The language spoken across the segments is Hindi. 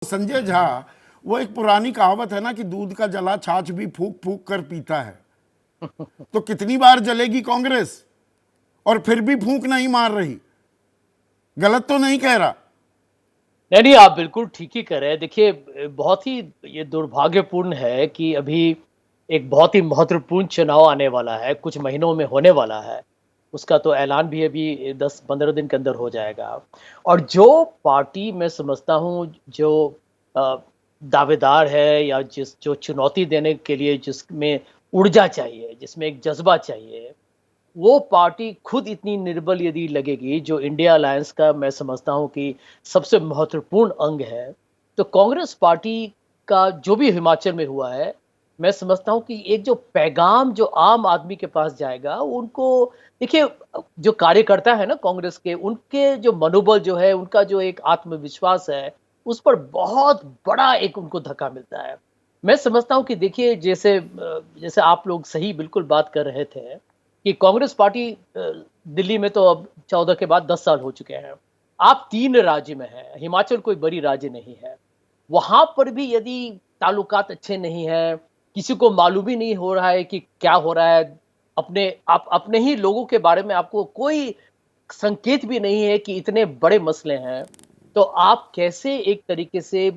संजय झा, वो एक पुरानी कहावत है ना कि दूध का जला छाछ भी फूक फूक कर पीता है। तो कितनी बार जलेगी कांग्रेस और फिर भी फूंक नहीं मार रही। गलत तो नहीं कह रहा। नहीं नहीं, आप बिल्कुल ठीक ही कर रहे हैं। देखिए, बहुत ही ये दुर्भाग्यपूर्ण है कि अभी एक बहुत ही महत्वपूर्ण चुनाव आने वाला है, कुछ महीनों में होने वाला है। उसका तो ऐलान भी अभी 10-15 दिन के अंदर हो जाएगा। और जो पार्टी मैं समझता हूँ जो अ, दावेदार है या जो चुनौती देने के लिए जिसमें ऊर्जा चाहिए, जिसमें एक जज़्बा चाहिए, वो पार्टी खुद इतनी निर्बल यदि लगेगी, जो इंडिया अलायंस का मैं समझता हूँ कि सबसे महत्वपूर्ण अंग है, तो कांग्रेस पार्टी का जो भी हिमाचल में हुआ है, मैं समझता हूँ कि एक जो पैगाम जो आम आदमी के पास जाएगा, उनको देखिए, जो कार्यकर्ता है ना कांग्रेस के, उनके जो मनोबल जो है, उनका जो एक आत्मविश्वास है, उस पर बहुत बड़ा एक उनको धक्का मिलता है। मैं समझता हूँ कि देखिए, जैसे आप लोग सही बिल्कुल बात कर रहे थे कि कांग्रेस पार्टी दिल्ली में तो अब 14 के बाद 10 साल हो चुके हैं। आप 3 राज्य में हैं, हिमाचल कोई बड़ी राज्य नहीं है। वहाँ पर भी यदि ताल्लुकात अच्छे नहीं हैं, किसी को मालूम ही नहीं हो रहा है कि क्या हो रहा है, अपने ही लोगों के बारे में आपको कोई संकेत भी नहीं है कि इतने बड़े मसले हैं, तो आप कैसे एक तरीके से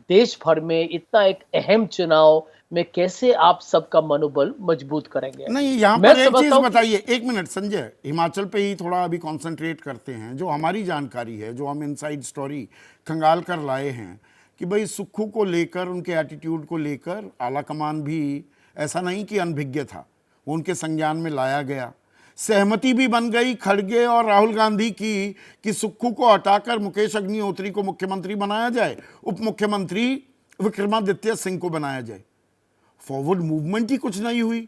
देश भर में इतना एक अहम चुनाव में कैसे आप सबका मनोबल मजबूत करेंगे? नहीं, यहां मैं पर एक समझता चीज हूँ कि बताइए, एक मिनट संजय, हिमाचल पे ही थोड़ा अभी कंसंट्रेट करते हैं। जो हमारी जानकारी है, जो हम इनसाइड स्टोरी खंगाल कर लाए हैं कि भाई सुक्खू को लेकर, उनके एटीट्यूड को लेकर आला कमान भी ऐसा नहीं कि अनभिज्ञ था, वो उनके संज्ञान में लाया गया। सहमति भी बन गई खड़गे और राहुल गांधी की कि सुक्खू को हटाकर मुकेश अग्निहोत्री को मुख्यमंत्री बनाया जाए, उप मुख्यमंत्री विक्रमादित्य सिंह को बनाया जाए। फॉरवर्ड मूवमेंट ही कुछ नहीं हुई।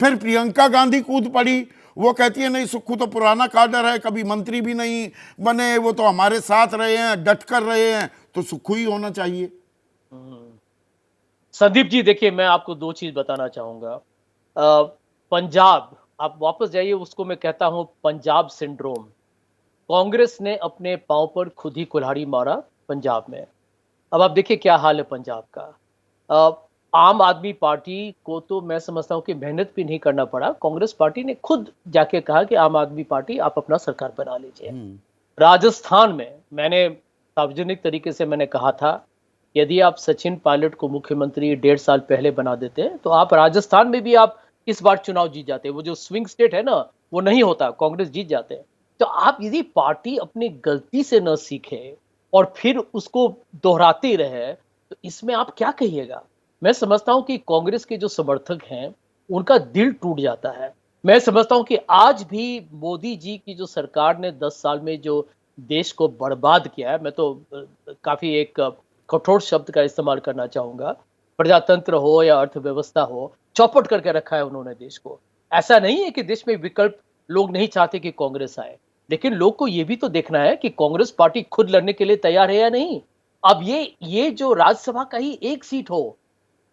फिर प्रियंका गांधी कूद पड़ी, वो कहती है नहीं, सुक्खू तो पुराना काडर है, कभी मंत्री भी नहीं बने, वो तो हमारे साथ रहे हैं, डट कर रहे हैं, तो सुक्खू ही होना चाहिए। संदीप जी, देखिए, मैं आपको 2 चीज़ बताना चाहूँगा। पंजाब, आप वापस जाइए, उसको मैं कहता हूँ पंजाब सिंड्रोम। कांग्रेस ने अपने पाँव पर खुद ही कुल्हाड़ी मारा पंजाब में। अब आप देखिए क्या हाल है पंजाब का। अ, आम आदमी पार्टी को तो मैं समझता हूँ कि मेहनत भी नहीं करना पड़ा। कांग्रेस पार्टी ने खुद जाके कहा कि आम आदमी पार्टी आप अपना सरकार बना लीजिए। राजस्थान में मैंने सार्वजनिक तरीके से मैंने कहा था, यदि आप सचिन पायलट को मुख्यमंत्री 1.5 साल पहले बना देते, तो आप राजस्थान में भी आप इस बार चुनाव जीत जाते। वो जो स्विंग स्टेट है ना, वो नहीं होता, कांग्रेस जीत जाते। तो आप यदि पार्टी अपनी गलती से न सीखे और फिर उसको दोहराते रहे, तो इसमें आप क्या कहिएगा? मैं समझता हूँ कि कांग्रेस के जो समर्थक हैं, उनका दिल टूट जाता है। मैं समझता हूँ कि आज भी मोदी जी की जो सरकार ने 10 साल में जो देश को बर्बाद किया है, मैं तो काफ़ी एक कठोर शब्द का इस्तेमाल करना चाहूँगा। प्रजातंत्र हो या अर्थव्यवस्था हो, चौपट करके रखा है उन्होंने देश को। ऐसा नहीं है कि देश में विकल्प लोग नहीं चाहते कि कांग्रेस आए, लेकिन लोग को ये भी तो देखना है कि कांग्रेस पार्टी खुद लड़ने के लिए तैयार है या नहीं। अब ये जो राज्यसभा का ही 1 सीट हो,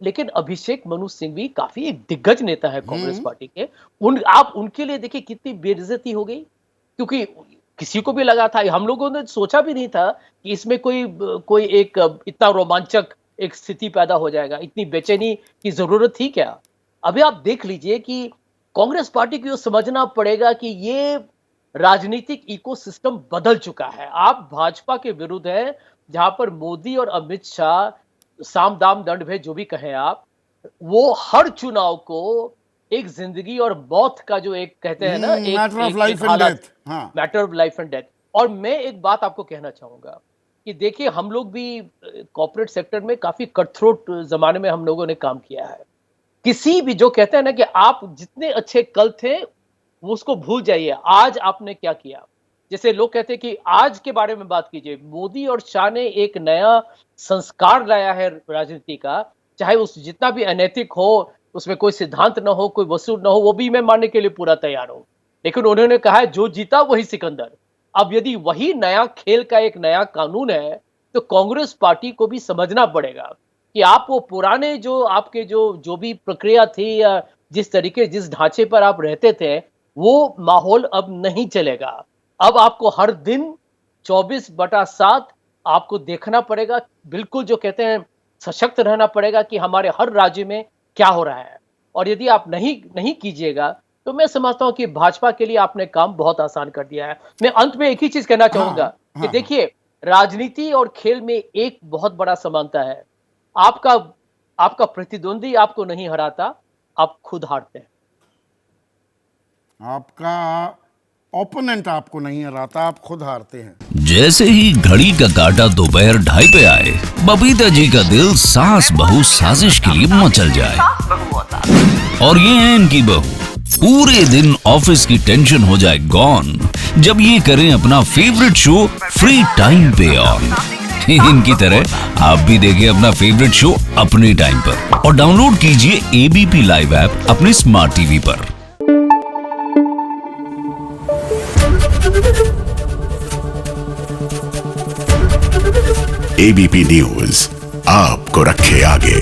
लेकिन अभिषेक मनु सिंघवी काफ़ी एक दिग्गज नेता है कांग्रेस पार्टी के। आप उनके लिए देखिए कितनी बेइज्जती हो गई, क्योंकि किसी को भी लगा था, हम लोगों ने सोचा भी नहीं था कि इसमें कोई एक इतना रोमांचक एक स्थिति पैदा हो जाएगा। इतनी बेचैनी की ज़रूरत थी क्या? अभी आप देख लीजिए कि कांग्रेस पार्टी को ये समझना पड़ेगा कि ये राजनीतिक इकोसिस्टम बदल चुका है। आप भाजपा के विरुद्ध हैं, जहाँ पर मोदी और अमित शाह साम दाम दंड भेद जो भी कहें आप, वो हर चुनाव को एक जिंदगी और मौत का जो एक कहते हैं ना, एक मैटर ऑफ एक लाइफ एक एंड हालात, डेथ। हाँ, matter of life and death. और मैं एक बात आपको कहना चाहूंगा कि देखिए, हम लोग भी कॉर्पोरेट सेक्टर में काफी कट थ्रोट जमाने में हम लोगों ने काम किया है। किसी भी जो कहते हैं ना कि आप जितने अच्छे कल थे, वो उसको भूल जाइए, आज आपने क्या किया। जैसे लोग कहते हैं कि आज के बारे में बात कीजिए, मोदी और शाह ने एक नया संस्कार लाया है राजनीति का। चाहे उस जितना भी अनैतिक हो, उसमें कोई सिद्धांत ना हो, कोई वसूल ना हो, वो भी मैं मानने के लिए पूरा तैयार हूं। लेकिन उन्होंने कहा है जो जीता वही सिकंदर। अब यदि वही नया खेल का एक नया कानून है, तो कांग्रेस पार्टी को भी समझना पड़ेगा कि आप वो पुराने जो आपके जो भी प्रक्रिया थी, या जिस तरीके जिस ढांचे पर आप रहते थे, वो माहौल अब नहीं चलेगा। अब आपको हर दिन 24/7 आपको देखना पड़ेगा, बिल्कुल जो कहते हैं सशक्त रहना पड़ेगा कि हमारे हर राज्य में क्या हो रहा है। और यदि आप नहीं कीजिएगा, तो मैं समझता हूँ कि भाजपा के लिए आपने काम बहुत आसान कर दिया है। मैं अंत में एक ही चीज़ कहना चाहूँगा कि हाँ। देखिए, राजनीति और खेल में एक बहुत बड़ा समानता है। आपका आपका प्रतिद्वंदी आपको नहीं हराता, आप खुद हारते हैं। आपका ओपोनेंट आपको नहीं हराता, आप खुद हारते हैं। जैसे ही घड़ी का काटा दोपहर 2:30 पे आए, बबीता जी का दिल सास बहू साजिश के लिए मचल जाए। और ये है इनकी बहू, पूरे दिन ऑफिस की टेंशन हो जाए गॉन जब ये करें अपना फेवरेट शो फ्री टाइम पे ऑन। इनकी तरह आप भी देखिए अपना फेवरेट शो अपने टाइम पर और डाउनलोड कीजिए एबीपी लाइव ऐप अपने स्मार्ट टीवी पर। एबीपी न्यूज आपको रखे आगे।